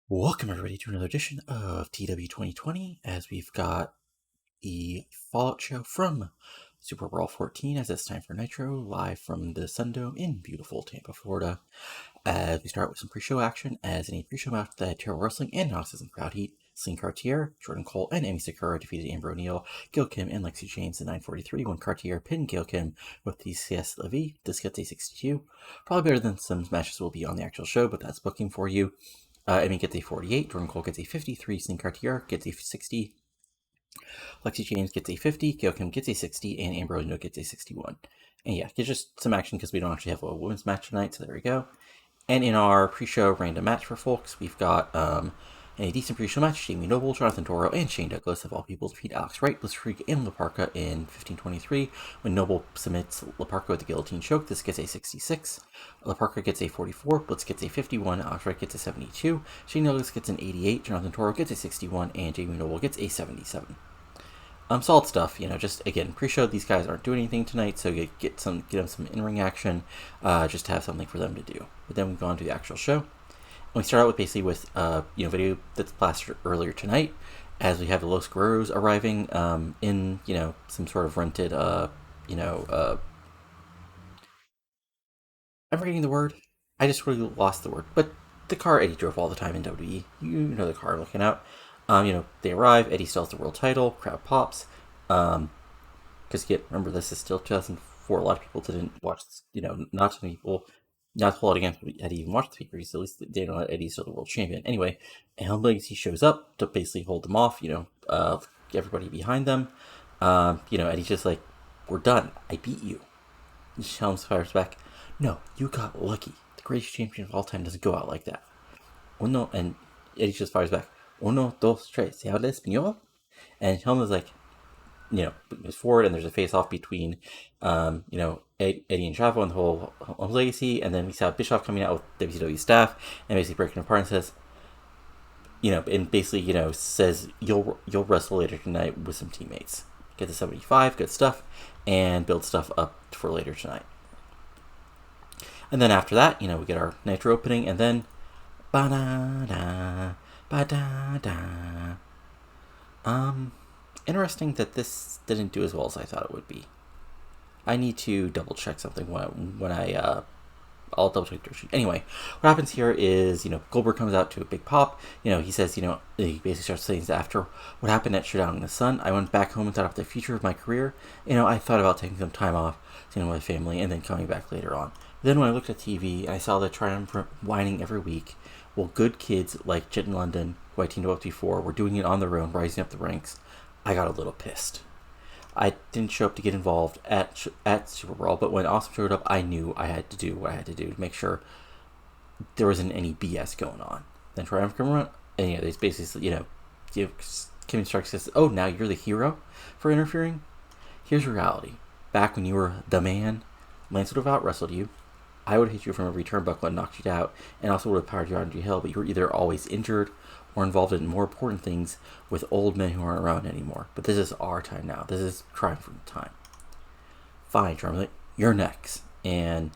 Welcome everybody to another edition of TEW 2020, as we've got the Fallout show from Superbrawl 14, as it's time for Nitro, live from the Sundome in beautiful Tampa, Florida. As we start with some pre-show action, as in a pre-show match that Terrell Wrestling and Noxus and Crowd Heat, Celine Cartier, Jordan Cole, and Amy Sakura defeated Amber O'Neal, Gil Kim, and Lexi James in 9:43 when Cartier pinned Gil Kim with the CS Levy. This gets a 62. Probably better than some matches will be on the actual show, but that's booking for you. Amy gets a 48, Jordan Cole gets a 53, Celine Cartier gets a 60, Lexi James gets a 50, Gail Kim gets a 60, and Amber O'Neal gets a 61. And yeah, it's just some action because we don't actually have a women's match tonight, so there we go. And in our pre-show random match for folks, we've got a decent pre-show match. Jamie Noble, Jonathan Toro, and Shane Douglas of all people defeat Alex Wright, Blitzkrieg, and Laparca in 1523. When Noble submits Laparca with the guillotine choke, this gets a 66. Laparca gets a 44, Blitz gets a 51, Alex Wright gets a 72, Shane Douglas gets an 88, Jonathan Toro gets a 61, and Jamie Noble gets a 77. Solid stuff, just again, pre-show these guys aren't doing anything tonight, so you get them some in-ring action, just to have something for them to do. But then we go on to the actual show. And we start out with basically with video that's plastered earlier tonight, as we have the Los Guerreros arriving in some sort of rented I'm forgetting the word. I just really lost the word. But the car Eddie drove all the time in WWE. You know the car I'm looking at. They arrive. Eddie still has the world title. Crowd pops. Because remember, this is still 2004. A lot of people didn't watch. Not too many people. Not to hold it against Eddie even watched the speakers. At least they know that Eddie's still the world champion. Anyway, Helms Legacy shows up to basically hold them off. Everybody behind them. Eddie's just like, "We're done. I beat you." And Helms fires back, "No, you got lucky. The greatest champion of all time doesn't go out like that." Oh no, and Eddie just fires back, "Uno, dos, tres, ¿se habla español?" And Helms is like, moves forward, and there's a face-off between, Eddie and Chavo and the whole Helms Legacy, and then we saw Bischoff coming out with WCW staff and basically breaking apart and says, says you'll wrestle later tonight with some teammates. Get to 75, good stuff, and build stuff up for later tonight. And then after that, we get our Nitro opening, and then ba-da-da, ba-da-da. Interesting that this didn't do as well as I thought it would be. I need to double check something I'll double check. Anyway, what happens here is, Goldberg comes out to a big pop. He says, he basically starts saying after what happened at Showdown in the Sun, I went back home and thought about the future of my career. I thought about taking some time off, seeing my family, and then coming back later on. Then when I looked at TV, I saw the Triumvarate whining every week. Well, good kids like Jett London, who I teamed up with before, were doing it on their own, rising up the ranks. I got a little pissed. I didn't show up to get involved at Superbrawl, but when Awesome showed up, I knew I had to do what I had to do to make sure there wasn't any BS going on. Then Triumph come around, and they basically, Keenan Sharpe says, "Oh, now you're the hero for interfering? Here's reality. Back when you were the man, Lance would have out-wrestled you. I would have hit you from every turnbuckle and knocked you out, and also would have powered you out into hell, but you were either always injured or involved in more important things with old men who aren't around anymore. But this is our time now. This is Triumphant time. Fine, Triumphant, you're next." And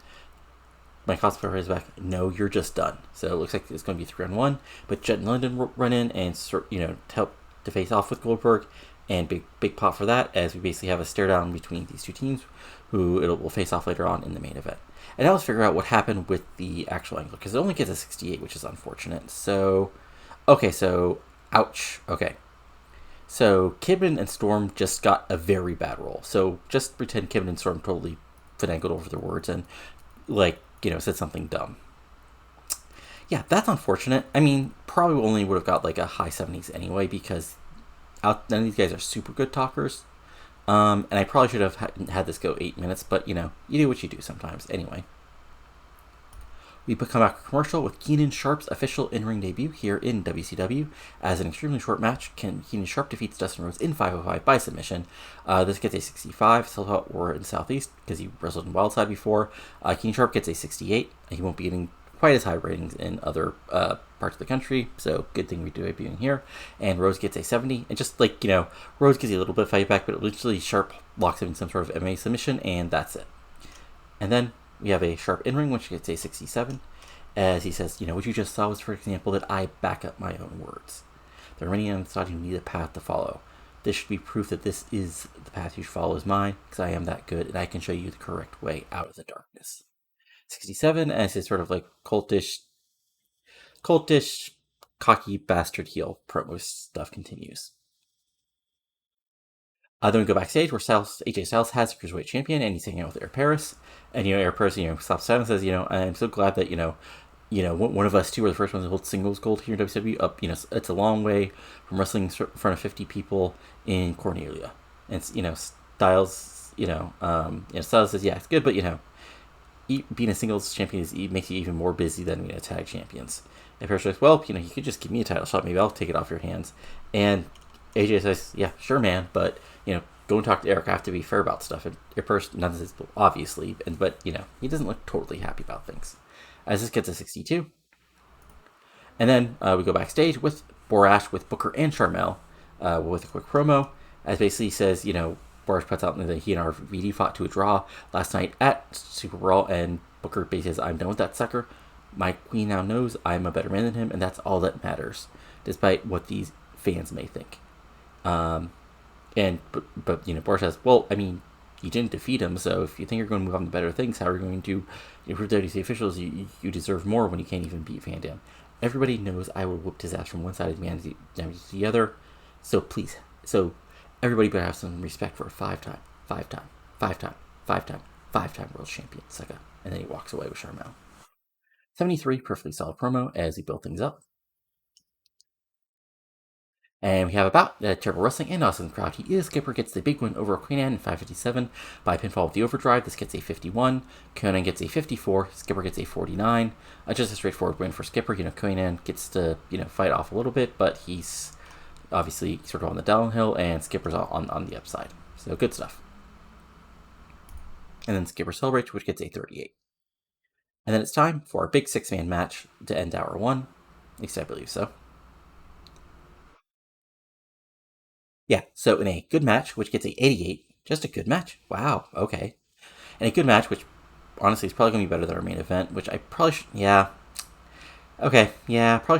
my cosplayer is back, "No, you're just done." So it looks like it's going to be 3-on-1, but Jett and London run in and, to help to face off with Goldberg, and big pop for that, as we basically have a stare down between these two teams, who will face off later on in the main event. And now let's figure out what happened with the actual angle, because it only gets a 68, which is unfortunate. So, okay, ouch. Okay. So, Kidman and Storm just got a very bad roll. So, just pretend Kidman and Storm totally finagled over their words and, said something dumb. Yeah, that's unfortunate. I mean, probably only would have got a high 70s anyway, because none of these guys are super good talkers. And I probably should have had this go 8 minutes, but, you do what you do sometimes. Anyway. We come back to commercial with Keenan Sharpe's official in-ring debut here in WCW. As an extremely short match, Keenan Sharpe defeats Dustin Rhodes in 505 by submission. This gets a 65, still thought we're in Southeast, because he wrestled in Wildside before. Keenan Sharpe gets a 68. He won't be getting quite as high ratings in other parts of the country, so good thing we do debuting here. And Rhodes gets a 70, and just Rhodes gives you a little bit of fight back, but eventually Sharpe locks him in some sort of MMA submission, and that's it. And then we have a Sharpe in-ring, which gets a 67. as he says, what you just saw was, for example, that I back up my own words. There are many on the side who need a path to follow. This should be proof that this is the path you should follow is mine, because I am that good, and I can show you the correct way out of the darkness. 67, as his sort of like cultish, cocky bastard heel promo stuff continues. Then we go backstage where AJ Styles has the Cruiserweight Champion, and he's hanging out with Air Paris. And, Air Paris, stops down and says, I'm so glad that, one of us two were the first ones to hold singles gold here in WCW. It's a long way from wrestling in front of 50 people in Cornelia. And, Styles, Styles says, yeah, it's good, but, being a singles champion makes you even more busy than being a tag champions. And Paris says, well, you could just give me a title shot. Maybe I'll take it off your hands. And AJ says, yeah, sure, man, but, go and talk to Eric. I have to be fair about stuff. And Paris, obviously, but, he doesn't look totally happy about things. As this gets a 62. And then we go backstage with Borash, with Booker and Sharmell, with a quick promo, as basically says, Borash puts out that he and RVD fought to a draw last night at Superbrawl, and Booker basically says, I'm done with that sucker. My queen now knows I'm a better man than him, and that's all that matters, despite what these fans may think. But Borash says, well, I mean, you didn't defeat him, so if you think you're going to move on to better things, how are you going to prove to WC officials you deserve more when you can't even beat Van Dam? Everybody knows I will whoop his ass from one side of the man to the other, so please, everybody better have some respect for a five-time world champion, sucker. And then he walks away with Sharmell. 73, perfectly solid promo as he built things up. And we have about Terrible Wrestling and Awesome Crowd. He is Skipper gets the big win over Keenan in 557 by pinfall with the overdrive. This gets a 51. Keenan gets a 54. Skipper gets a 49. Just a straightforward win for Skipper. Keenan gets to fight off a little bit, but he's obviously sort of on the downhill, and Skipper's on the upside. So good stuff. And then Skipper celebrates, which gets a 38. And then it's time for our big 6-man match to end hour 1. At least I believe so. Yeah, so in a good match, which gets a 88, just a good match. Wow, okay. And a good match, which honestly is probably going to be better than our main event, which I probably should, probably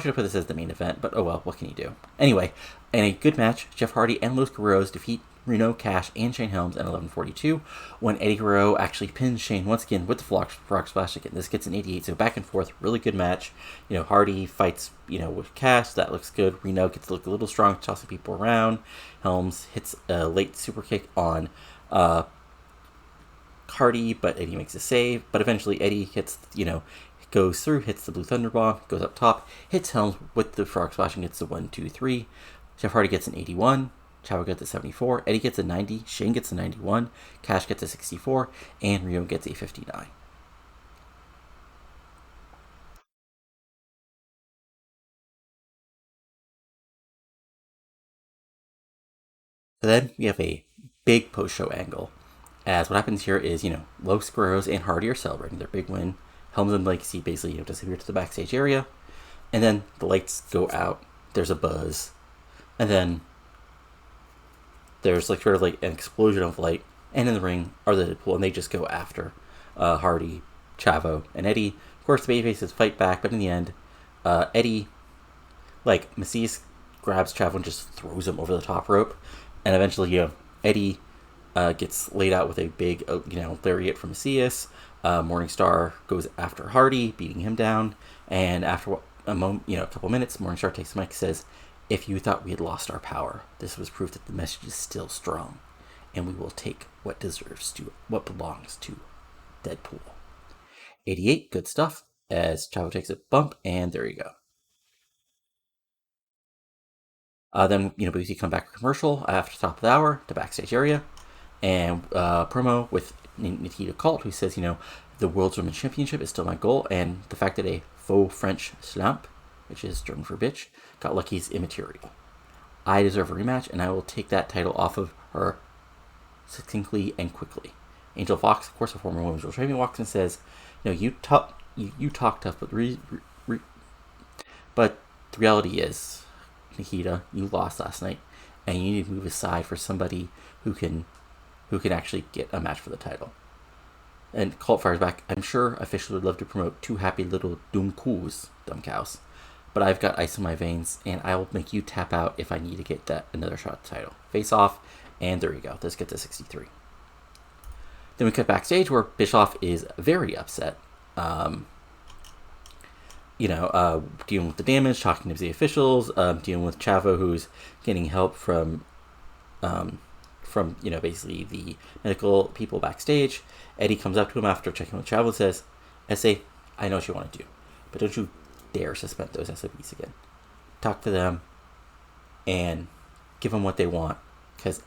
should have put this as the main event, but oh well, what can you do? Anyway, in a good match, Jeff Hardy and Los Guerreros defeat Reno, Cash, and Shane Helms at 11:42, when Eddie Guerrero actually pins Shane once again with the frog splash. Again, this gets an 88, so back and forth, really good match. Hardy fights, with Cash, that looks good. Reno gets to look a little strong, tossing people around. Helms hits a late super kick on Hardy, but Eddie makes a save. But eventually Eddie hits, goes through, hits the Blue Thunder Bomb, goes up top, hits Helms with the frog splash and gets the 1, 2, 3. Jeff Hardy gets an 81. Chavo gets a 74, Eddie gets a 90, Shane gets a 91, Cash gets a 64, and Reno gets a 59. So then we have a big post-show angle, as what happens here is, Los Guerreros and Hardy are celebrating their big win. Helms and Legacy basically disappear to the backstage area, and then the lights go out, there's a buzz, and then there's sort of an explosion of light, and in the ring are the Deadpool, and they just go after Hardy, Chavo, and Eddie. Of course, the babyfaces fight back, but in the end, Eddie, Macias grabs Chavo and just throws him over the top rope, and eventually, Eddie gets laid out with a big, lariat from Macias. Morningstar goes after Hardy, beating him down, and after a couple minutes, Morningstar takes the mic and says, if you thought we had lost our power, this was proof that the message is still strong, and we will take what belongs to Deadpool. 88, good stuff, as Chavo takes a bump, and there you go. Then, we see come back to commercial after the top of the hour to backstage area, and promo with Nikita Colt, who says, the World's Women's Championship is still my goal, and the fact that a faux French slamp, which is German for bitch, got lucky is immaterial. I deserve a rematch, and I will take that title off of her succinctly and quickly. Angel Fox, of course, a former women's world champion, walks and says, you talk tough, but the reality is, Nikita, you lost last night, and you need to move aside for somebody who can actually get a match for the title. And Colt fires back, I'm sure officials would love to promote two happy little dumb cows. But I've got ice in my veins, and I will make you tap out if I need to get that another shot at the title. Face off, and there you go. Let's get to 63. Then we cut backstage where Bischoff is very upset. Dealing with the damage, talking to the officials, dealing with Chavo, who's getting help from basically the medical people backstage. Eddie comes up to him after checking with Chavo and says, "SA, I know what you want to do, but don't you dare suspend those SOBs again. Talk to them and give them what they want, because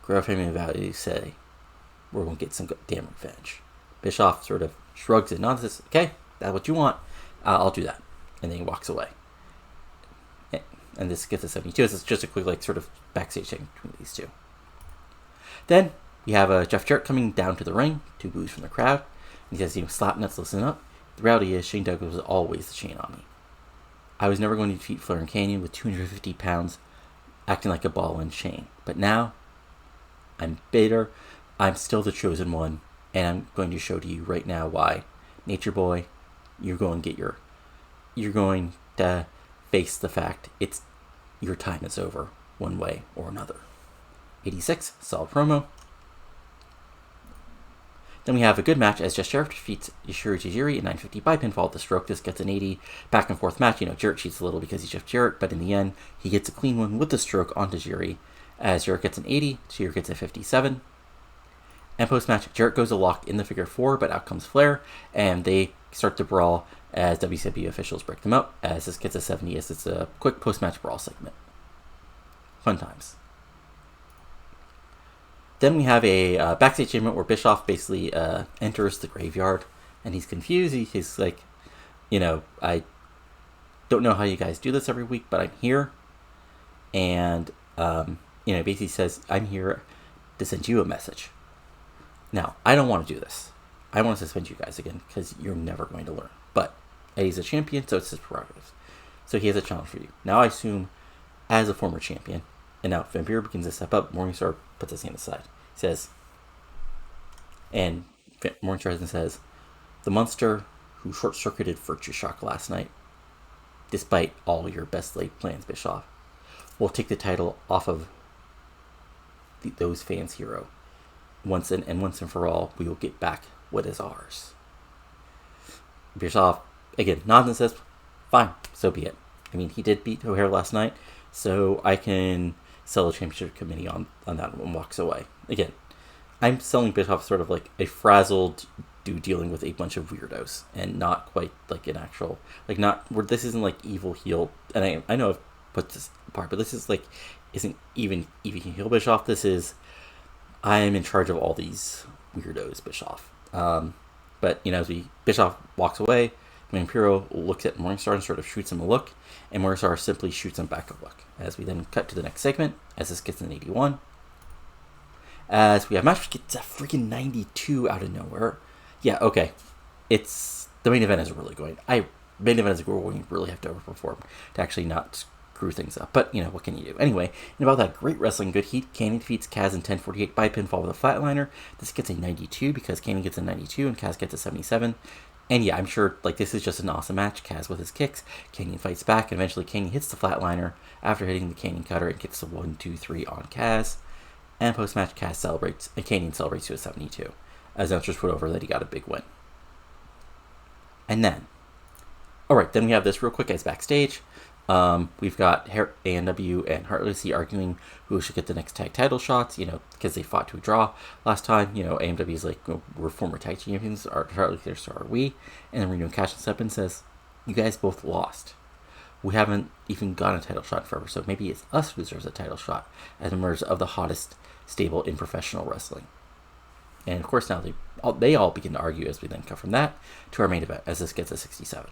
Guerrero family values say we're going to get some damn revenge." Bischoff sort of shrugs and nods and says, "Okay, that's what you want. I'll do that." And then he walks away. And this gets to 72. It's just a quick sort of backstage thing between these two. Then we have Jeff Jarrett coming down to the ring, 2 boos from the crowd. And he says, slap nuts, listen up. The reality is Shane Douglas was always the Shane on me. I was never going to defeat Flair and Canyon with 250 pounds acting like a ball and Shane. But now, I'm bitter. I'm still the chosen one. And I'm going to show to you right now why. Nature Boy, you're going to face the fact your time is over one way or another. 86, solid promo. Then we have a good match as Jeff Jarrett defeats Yashiro Tajiri in 950 by pinfall at the stroke. This gets an 80 back and forth match. Jarrett cheats a little because he's Jeff Jarrett, but in the end, he gets a clean one with the stroke on Tajiri. As Jarrett gets an 80, Tajiri gets a 57. And post-match, Jarrett goes a lock in the figure 4, but out comes Flair, and they start to brawl as WCW officials break them up, as this gets a 70 as it's a quick post-match brawl segment. Fun times. Then we have a backstage segment where Bischoff basically enters the graveyard, and he's confused. He's like, I don't know how you guys do this every week, but I'm here. And, basically says, I'm here to send you a message. Now, I don't want to do this. I want to suspend you guys again, because you're never going to learn. But Eddie's a champion, so it's his prerogative. So he has a challenge for you. Now, I assume, as a former champion, and now Vampiro begins to step up, Morningstar puts his hand aside. He says, and Morningstar says, the monster who short-circuited Virtue Shock last night, despite all your best laid plans, Bischoff, will take the title off of those fans' hero. Once and for all, we will get back what is ours. Bischoff, again, nods and says, fine, so be it. I mean, he did beat O'Hare last night, so I can sell a championship committee on that and walks away. Again, I'm selling Bischoff sort of like a frazzled dude dealing with a bunch of weirdos, and not quite like an actual, this isn't like evil heel, and I know I've put this apart, but this is like, isn't even evil heel Bischoff. This is, I am in charge of all these weirdos, Bischoff. But, as Bischoff walks away, Vampiro looks at Morningstar and sort of shoots him a look, and Morningstar simply shoots him back a look. As we then cut to the next segment, as this gets an 81. As we have match, which gets a freaking 92 out of nowhere. Yeah, okay. The main event is really going. Main event is going to really have to overperform to actually not screw things up. But, what can you do? Anyway, and about that great wrestling good heat, Canyon defeats Kaz in 10:48 by pinfall with a flatliner. This gets a 92 because Canyon gets a 92 and Kaz gets a 77. And yeah, I'm sure this is just an awesome match. Kaz with his kicks, Canyon fights back, and eventually Canyon hits the flatliner after hitting the Canyon cutter and gets the 1-2-3 on Kaz. And post-match, Kaz celebrates, and Canyon celebrates to a 72. As announcers put over that he got a big win. And then, alright, then we have this real quick as backstage. We've got ANW and Heart Legacy arguing who should get the next tag title shots, because they fought to a draw last time. AMW is like, we're former tag champions, Heart Legacy, so are we. And then Reno Cash steps up and says, you guys both lost. We haven't even gotten a title shot forever, so maybe it's us who deserves a title shot as members of the hottest stable in professional wrestling. And of course now they all begin to argue as we then come from that to our main event as this gets a 67.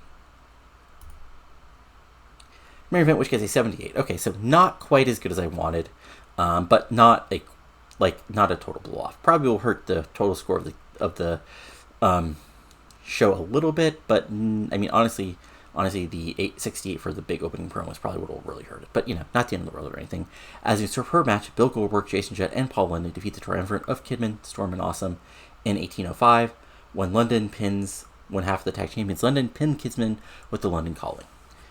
Main event, which gets a 78. Okay, so not quite as good as I wanted, but not a total blow off. Probably will hurt the total score of the show a little bit, but I mean honestly, the 868 for the big opening promo is probably what will really hurt it. But not the end of the world or anything. As a superb match, Bill Goldberg, Jason Jett, and Paul London defeat the Triumvirate of Kidman, Storm, and Awesome in 1805. When London pins one half of the tag champions, London pinned Kidman with the London Calling.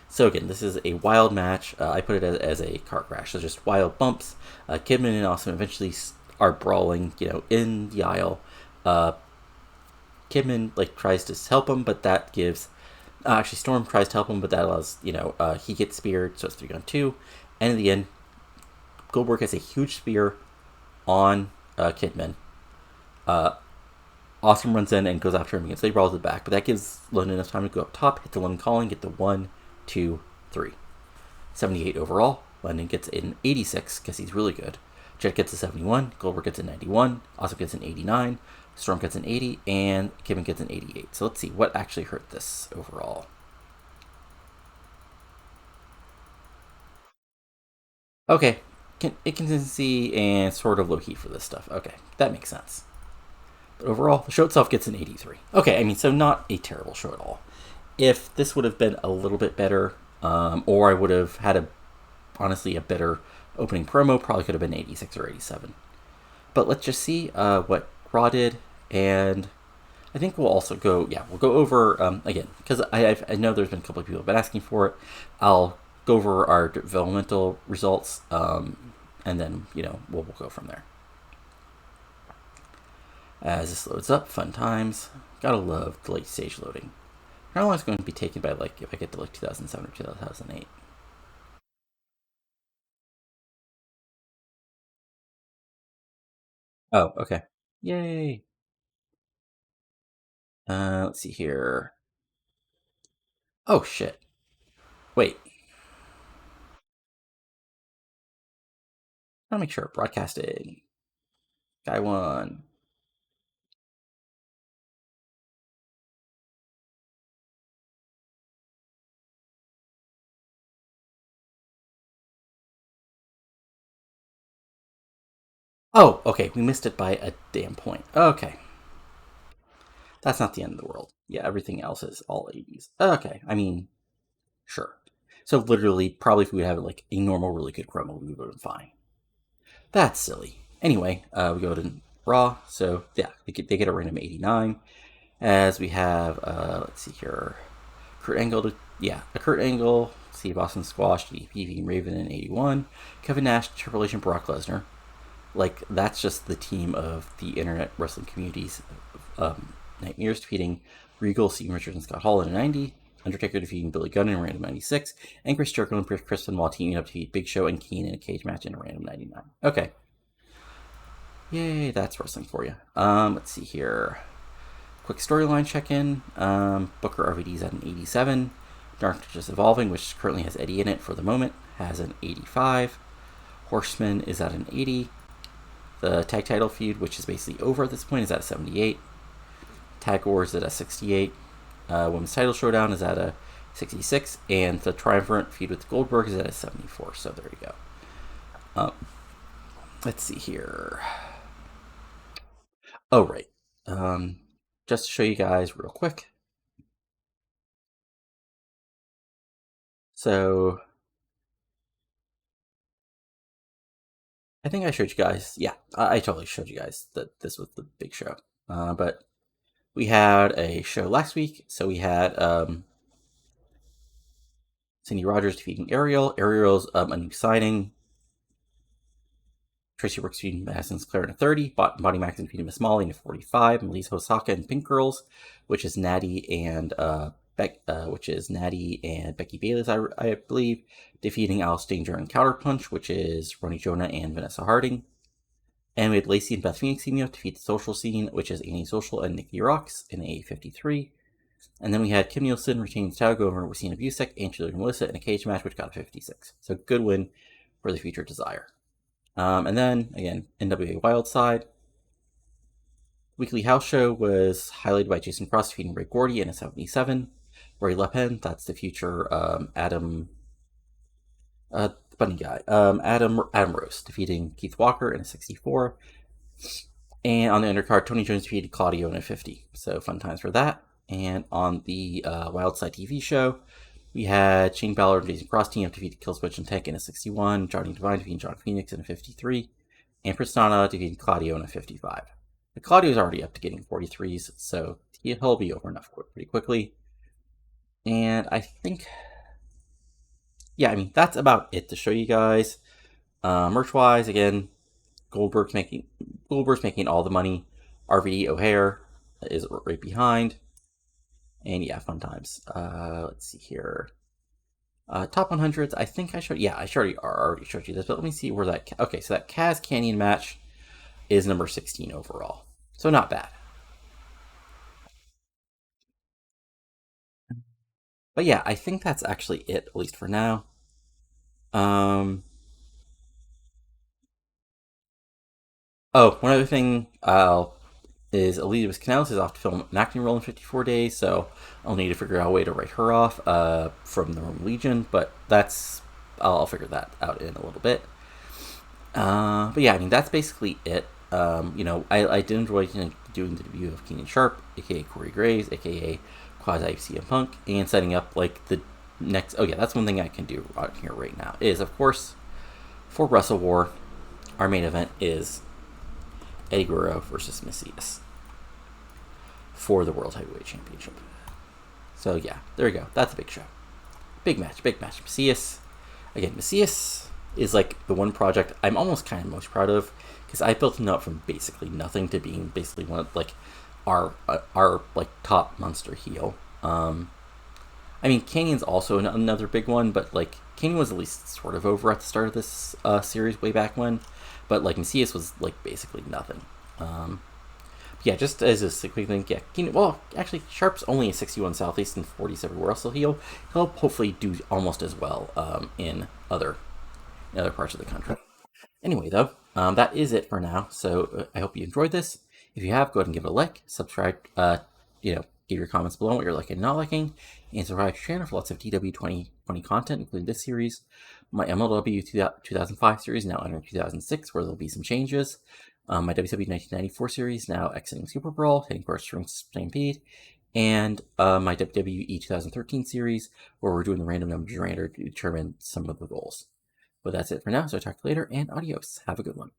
So again, this is a wild match. I put it as a car crash. So just wild bumps. Kidman and Awesome eventually are brawling, in the aisle. Kidman tries to help him, but that gives actually Storm tries to help him, but that allows he gets speared, so it's 3-on-2. And in the end, Goldberg has a huge spear on Kidman. Awesome runs in and goes after him again, so they brawl to the back, but that gives London enough time to go up top, hit the London Calling, get the 1, 2, 3. 78 overall. London gets an 86 because he's really good. Jett gets a 71, Goldberg gets a 91, Awesome gets an 89, Storm gets an 80, and Kidman gets an 88. So let's see what actually hurt this overall. Okay, inconsistency and sort of low heat for this stuff. Okay, that makes sense. But overall, the show itself gets an 83. Okay, I mean, so not a terrible show at all. If this would have been a little bit better, or I would have had honestly a better opening promo, probably could have been 86 or 87. But let's just see what Raw did, and I think we'll also we'll go over, again, because I know there's been a couple of people who have been asking for it. I'll go over our developmental results, and then, we'll go from there. As this loads up, fun times. Gotta love the late stage loading. How long is going to be taken by, if I get to 2007 or 2008? Oh, okay. Yay! Let's see here. Oh, shit. Wait. I'll make sure. Broadcasting. Guy 1. Oh, okay. We missed it by a damn point. Okay. That's not the end of the world. Yeah, everything else is all 80s. Okay. I mean, sure. So literally, probably if we would have a normal, really good promo, we would have been fine. That's silly. Anyway, we go to Raw. So yeah, they get a random 89. As we have, let's see here, Kurt Angle a Kurt Angle, Steve Austin Squash, DDP, Raven in 81, Kevin Nash, Triple H, and Brock Lesnar. That's just the team of the internet wrestling community's nightmares, defeating Regal, Steven Richards, and Scott Hall in 90, Undertaker defeating Billy Gunn in a random 96, and Chris Jericho and Chris Benoit teaming up to defeat Big Show and Keenan in a cage match in a random 99. Okay. Yay, that's wrestling for you. Let's see here. Quick storyline check-in. Booker RVD's at an 87. Dark Just Evolving, which currently has Eddie in it for the moment, has an 85. Horseman is at an 80. The tag title feud, which is basically over at this point, is at a 78. Tag Wars is at a 68. Women's title showdown is at a 66. And the Triumvarate feud with Goldberg is at a 74. So there you go. Let's see here. Oh, right. Just to show you guys real quick. So I think I showed you guys. Yeah, I totally showed you guys that this was the big show. But we had a show last week. So we had Cindy Rogers defeating Ariel. Ariel's a new signing. Tracy Brooks defeating Madison Claire in a 30. Bonnie Maxon defeating Miss Molly in a 45. Melissa Osaka and Pink Girls, which is Natty and Becky Bayless, I believe, defeating Alice Danger and Counterpunch, which is Ronnie Jonah and Vanessa Harding. And we had Lacey and Beth Phoenix teaming up to defeat the Social Scene, which is Annie Social and Nikki Rocks in a 53. And then we had Kim Nielsen retaining the title over Rosina Busek and Julia Melissa in a cage match, which got a 56. So good win for the Future Desire. And then, again, NWA Wildside. Weekly House Show was highlighted by Jason Cross defeating Ray Gordy in a 77. Roy Lepen, that's the future Adam... bunny guy. Adam Rose defeating Keith Walker in a 64. And on the undercard, Tony Jones defeated Claudio in a 50. So fun times for that. And on the Wildside TV show, we had Shane Balor and Jason Cross team up defeated Killswitch and Tank in a 61, Johnny Devine defeating John Phoenix in a 53, and Pristana defeating Claudio in a 55. Claudio's already up to getting 43s, so he'll be over enough pretty quickly. And I think, yeah, I mean, that's about it to show you guys. Merch-wise, again, Goldberg's making all the money. RVD O'Hare is right behind. And yeah, fun times. Let's see here. Top 100s, I think I showed, yeah, I already showed you this, but let me see where that, okay, so that Kaz Canyon match is number 16 overall. So not bad. But yeah, I think that's actually it, at least for now. Oh, one other thing is Elizabeth Canales is off to film an acting role in 54 days, so I'll need to figure out a way to write her off from the Roman Legion, but I'll figure that out in a little bit. But yeah, I mean, that's basically it. I did enjoy doing the debut of Keenan Sharpe, aka Corey Graves, aka Quasi CM Punk, and setting up like the next. Oh yeah, that's one thing I can do out here right now. Is of course for Wrestle War, our main event is Eddie Guerrero versus Macias for the World Heavyweight Championship. So yeah, there we go. That's a big show. Big match. Macias. Again, Macias is like the one project I'm almost kind of most proud of because I built him up from basically nothing to being basically one of like our like top monster heel. I mean, Canyon's also another big one, but like Canyon was at least sort of over at the start of this series way back when, but like Macias was like basically nothing. Yeah, just as a quick thing, yeah, Keenan, well, actually, Sharpe's only a 61 Southeast and 40s everywhere else, so he'll hopefully do almost as well in other parts of the country. Anyway, though, that is it for now. So I hope you enjoyed this. If you have, go ahead and give it a like, subscribe, give your comments below what you're liking and not liking, and subscribe to the channel for lots of TEW 2020 content, including this series, my MLW 2005 series, now entering 2006, where there'll be some changes, my WCW 1994 series, now exiting Superbrawl, heading for Spring Stampede, and my WWE 2013 series, where we're doing the random number generator to determine some of the goals. But that's it for now, so I'll talk to you later, and adios. Have a good one.